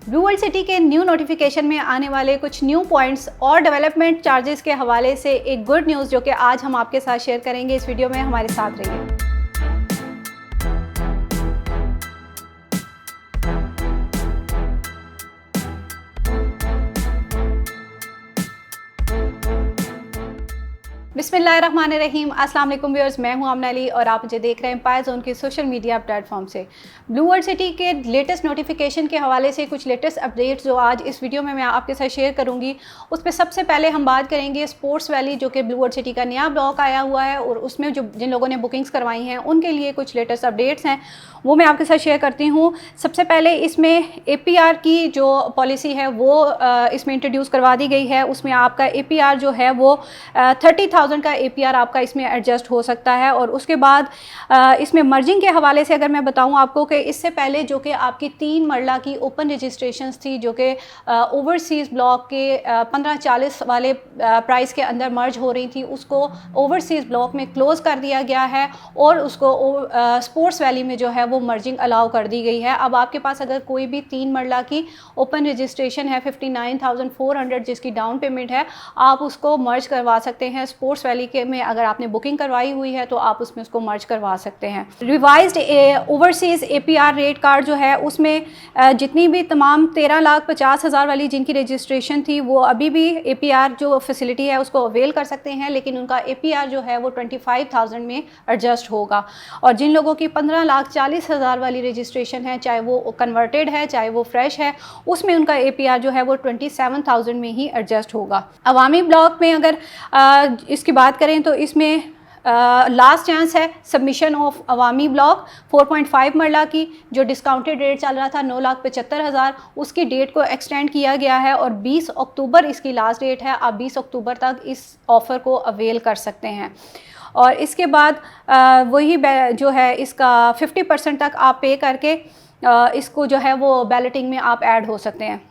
Blue world city के new notification में आने वाले कुछ न्यू पॉइंट्स और डेवलपमेंट चार्जेस के हवाले से एक गुड न्यूज़ जो कि आज हम आपके साथ शेयर करेंगे। इस वीडियो में हमारे साथ रहिए। बिस्मिल्लाहिर्रहमानिर्रहीम। अस्सलाम वालेकुम व्यूअर्स, मैं हूं आमना अली और आप मुझे देख रहे हैं पाया जोन के सोशल मीडिया प्लेटफॉर्म से। ब्लू वर्ल्ड सिटी के लेटेस्ट नोटिफिकेशन के हवाले से कुछ लेटेस्ट अपडेट्स जो आज इस वीडियो में मैं आपके साथ शेयर करूंगी। उस पर सबसे पहले हम बात करेंगे स्पोर्ट्स वैली, जो कि ब्लू वर्ल्ड सिटी का नया ब्लॉक आया हुआ है और उसमें जो जिन लोगों ने बुकिंग्स करवाई हैं उनके लिए कुछ लेटेस्ट अपडेट्स हैं, वो मैं आपके साथ शेयर करती हूँ। सबसे पहले इसमें APR की जो पॉलिसी है वो इसमें इंट्रोड्यूस करवा दी गई है। उसमें आपका APR जो है वो 30,000 का APR आपका इसमें एडजस्ट हो सकता है। और उसके बाद इसमें मर्जिंग के हवाले से अगर मैं बताऊं आपको कि इससे पहले जो कि आपकी 3 मरला की ओपन रजिस्ट्रेशंस थी जो कि ओवरसीज़ ब्लॉक के 1540 वाले प्राइस के अंदर मर्ज हो रही थी, उसको ओवरसीज़ ब्लॉक में क्लोज़ कर दिया गया है और उसको स्पोर्ट्स वैली में जो है वो मर्जिंग अलाउ कर दी गई है। अब आपके पास अगर कोई भी 3 मरला की ओपन रजिस्ट्रेशन है 59,400 जिसकी डाउन पेमेंट है, आप उसको मर्ज करवा सकते हैं स्पोर्ट्स वैली के में। अगर आपने बुकिंग करवाई हुई है तो आप उसमें उसको मर्ज करवा सकते हैं। Revised overseas APR rate card जो है उसमें जितनी भी तमाम 13,50,000 वाली जिनकी रजिस्ट्रेशन थी वो अभी भी APR जो फैसिलिटी है उसको अवेल कर सकते हैं, लेकिन उनका APR जो है वो 25,000 में एडजस्ट होगा। और जिन लोगों की 15,40,000 वाली रजिस्ट्रेशन है, चाहे वो कन्वर्टेड है चाहे वो फ्रेश है, उसमें उनका APR जो है वो 27,000 में ही एडजस्ट होगा। अवामी ब्लॉक में अगर इसकी बात करें तो इसमें लास्ट चांस है सबमिशन ऑफ अवामी ब्लॉक 4.5 मरला की, जो डिस्काउंटेड रेट चल रहा था 9,75,000, उसकी डेट को एक्सटेंड किया गया है और 20 अक्टूबर इसकी लास्ट डेट है। आप 20 अक्टूबर तक इस ऑफ़र को अवेल कर सकते हैं। और इसके बाद वही जो है इसका 50% तक आप पे करके इसको जो है वो बैलेटिंग में आप ऐड हो सकते हैं।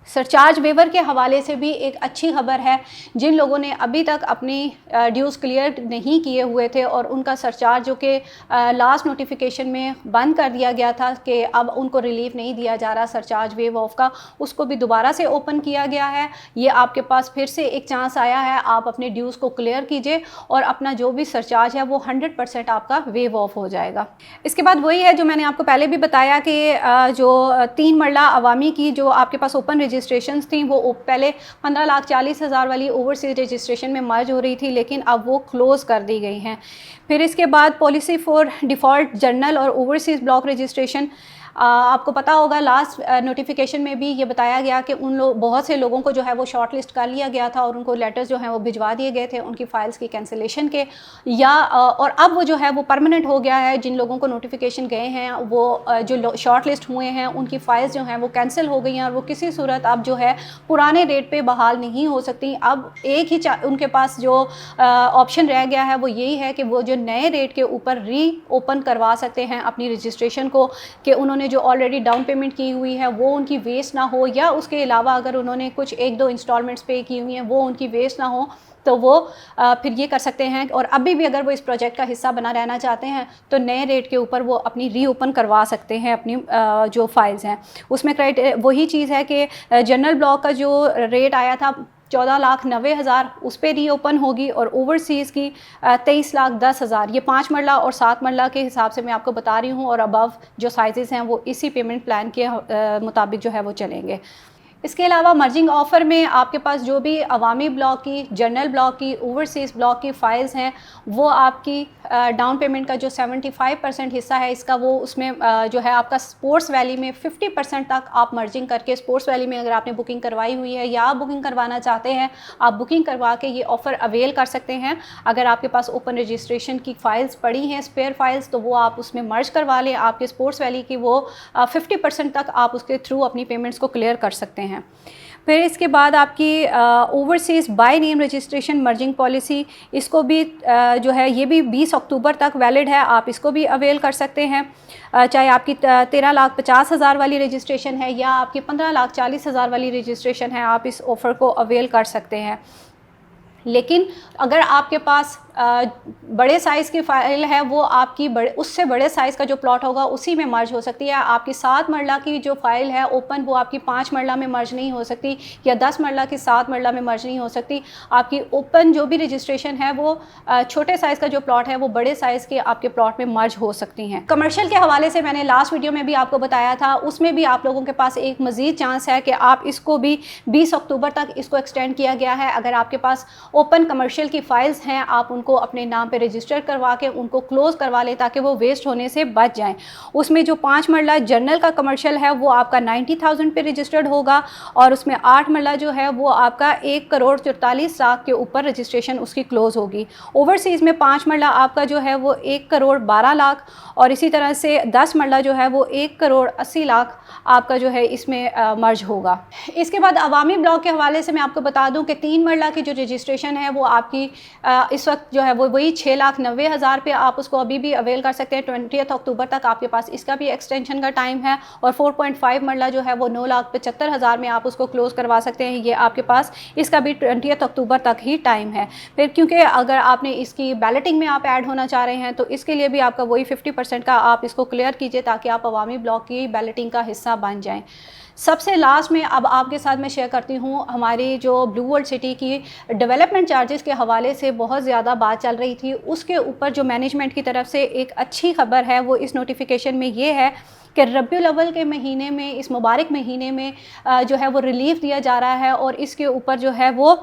सरचार्ज वेवर के हवाले से भी एक अच्छी खबर है। जिन लोगों ने अभी तक अपनी ड्यूज़ क्लियर नहीं किए हुए थे और उनका सरचार्ज जो कि लास्ट नोटिफिकेशन में बंद कर दिया गया था कि अब उनको रिलीफ नहीं दिया जा रहा सरचार्ज वेव ऑफ का, उसको भी दोबारा से ओपन किया गया है। ये आपके पास फिर से एक चांस आया है, आप अपने ड्यूज़ को क्लियर कीजिए और अपना जो भी सरचार्ज है वो 100% आपका वेव ऑफ हो जाएगा। इसके बाद वही है जो मैंने आपको पहले भी बताया कि जो 3 मरला अवामी की जो आपके पास ओपन रजिस्ट्रेशंस थी वो पहले 15,40,000 वाली ओवरसीज रजिस्ट्रेशन में मर्ज हो रही थी, लेकिन अब वो क्लोज़ कर दी गई हैं। फिर इसके बाद पॉलिसी फॉर डिफ़ॉल्ट जर्नल और ओवरसीज़ ब्लॉक रजिस्ट्रेशन, आपको पता होगा लास्ट नोटिफिकेशन में भी ये बताया गया कि बहुत से लोगों को जो है वो शॉर्ट लिस्ट कर लिया गया था और उनको लेटर्स जो हैं वो भिजवा दिए गए थे उनकी फ़ाइल्स की कैंसिलेशन के, या और अब वो जो है वो परमानेंट हो गया है। जिन लोगों को नोटिफिकेशन गए हैं वो जो शॉर्ट लिस्ट हुए हैं उनकी फ़ाइल्स जो हैं वो कैंसिल हो गई हैं और वो किसी सूरत अब जो है पुराने रेट पर बहाल नहीं हो सकती। अब एक ही उनके पास जो ऑप्शन रह गया है वो यही है कि वो जो नए रेट के ऊपर री ओपन करवा सकते हैं अपनी रजिस्ट्रेशन को, कि उन्होंने जो ऑलरेडी डाउन पेमेंट की हुई है वो उनकी वेस्ट ना हो, या उसके अलावा अगर उन्होंने कुछ 1-2 इंस्टॉलमेंट्स पे की हुई हैं वो उनकी वेस्ट ना हो, तो वो फिर ये कर सकते हैं। और अभी भी अगर वो इस प्रोजेक्ट का हिस्सा बना रहना चाहते हैं तो नए रेट के ऊपर वो अपनी रीओपन करवा सकते हैं अपनी जो फाइल्स हैं। उसमें वही चीज़ है कि जनरल ब्लॉक का जो रेट आया था 14,90,000 उस पर रीओपन होगी और ओवरसीज़ की 23,10,000। ये 5 मरला और 7 मरला के हिसाब से मैं आपको बता रही हूँ और अबव जो साइजेस हैं वो इसी पेमेंट प्लान के मुताबिक जो है वो चलेंगे। इसके अलावा मर्जिंग ऑफ़र में आपके पास जो भी अवामी ब्लॉक की, जनरल ब्लॉक की, ओवरसीज़ ब्लॉक की फ़ाइल्स हैं वो आपकी डाउन पेमेंट का जो 75% हिस्सा है इसका वो उसमें जो है आपका स्पोर्ट्स वैली में 50% तक आप मर्जिंग करके स्पोर्ट्स वैली में अगर आपने बुकिंग करवाई हुई है या आप बुकिंग करवाना चाहते हैं, आप बुकिंग करवा के ये ऑफ़र अवेल कर सकते हैं। अगर आपके पास ओपन रजिस्ट्रेशन की फ़ाइल्स पड़ी हैं, स्पेयर फाइल्स, तो वो आप उसमें मर्ज करवा लें। आपके स्पोर्ट्स वैली की वो 50% तक आप उसके थ्रू अपनी पेमेंट्स को क्लियर कर सकते हैं। फिर इसके बाद आपकी overseas by name registration merging policy, इसको भी जो है ये भी 20 अक्टूबर तक वैलिड है, आप इसको भी अवेल कर सकते हैं। चाहे आपकी 13,50,000 वाली रजिस्ट्रेशन है या आपकी 15,40,000 वाली रजिस्ट्रेशन है, आप इस ऑफ़र को अवेल कर सकते हैं। लेकिन अगर आपके पास बड़े साइज़ की फ़ाइल है वो आपकी उससे बड़े साइज़ का जो प्लॉट होगा उसी में मर्ज हो सकती है। आपकी 7 मरला की जो फ़ाइल है ओपन, वो आपकी 5 मरला में मर्ज नहीं हो सकती, या 10 मरला की 7 मरला में मर्ज नहीं हो सकती। आपकी ओपन जो भी रजिस्ट्रेशन है वो छोटे साइज़ का जो प्लॉट है वो बड़े साइज़ के आपके प्लॉट में मर्ज हो सकती हैं। कमर्शियल के हवाले से मैंने लास्ट वीडियो में भी आपको बताया था, उसमें भी आप लोगों के पास एक मज़ीद चांस है कि आप इसको भी 20 अक्टूबर तक इसको एक्सटेंड किया गया है। अगर आपके पास ओपन कमर्शियल की फ़ाइल्स हैं, आप उनको अपने नाम पे रजिस्टर करवा के उनको क्लोज़ करवा लें ताकि वो वेस्ट होने से बच जाएं। उसमें जो 5 मरला जर्नल का कमर्शियल है वो आपका 90,000 पे रजिस्टर्ड होगा, और उसमें 8 मरला जो है वो आपका 1,44,00,000 के ऊपर रजिस्ट्रेशन उसकी क्लोज़ होगी। ओवरसीज़ में 5 मरला आपका जो है वो 1,12,00,000, और इसी तरह से 10 मरला जो है वो 1,80,00,000 आपका जो है इसमें मर्ज होगा। इसके बाद अवामी ब्लॉक के हवाले से मैं आपको बता दूं कि 3 मरला की जो रजिस्ट्रेशन है वो आपकी इस वक्त जो है वो वही 6,90,000 पे आप उसको अभी भी अवेल कर सकते हैं। 20 अक्टूबर तक आपके पास इसका भी एक्सटेंशन का टाइम है, और 4.5 मरला जो है वो 9,75,000 में आप उसको क्लोज़ करवा सकते हैं। ये आपके पास इसका भी 20 अक्टूबर तक ही टाइम है। फिर क्योंकि अगर आपने इसकी बैलेटिंग में आप ऐड होना चाह रहे हैं तो इसके लिए भी आपका वही 50% का आप इसको क्लियर कीजिए ताकि आप अवामी ब्लॉक की बैलेटिंग का हिस्सा बन जाएं। सबसे लास्ट में अब आपके साथ मैं शेयर करती हूँ हमारी जो ब्लू वर्ल्ड सिटी की डेवलपमेंट चार्जेस के हवाले से बहुत ज़्यादा बात चल रही थी, उसके ऊपर जो मैनेजमेंट की तरफ से एक अच्छी खबर है वो इस नोटिफिकेशन में ये है कि रबीउल अव्वल के महीने में, इस मुबारक महीने में जो है वो रिलीफ दिया जा रहा है, और इसके ऊपर जो है वो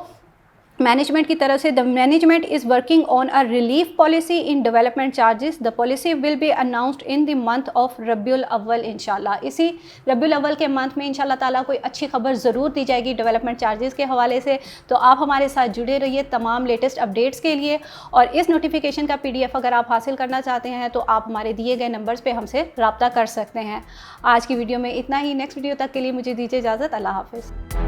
मैनेजमेंट की तरफ से the management is working on a relief policy in development charges. The policy will be announced in the month of Rabiul अव्वल इंशाल्लाह। इसी रबीउल अव्वल के मंथ में इंशाल्लाह ताला कोई अच्छी खबर ज़रूर दी जाएगी डेवलपमेंट चार्जेस के हवाले से। तो आप हमारे साथ जुड़े रहिए तमाम लेटेस्ट अपडेट्स के लिए, और इस नोटिफिकेशन का PDF अगर आप हासिल करना चाहते हैं तो आप हमारे दिए गए नंबर्स पर हमसे रब्ता कर सकते हैं। आज की वीडियो में इतना ही। नेक्स्ट वीडियो तक के लिए मुझे दीजिए इजाज़त। अल्लाह हाफ़िज़।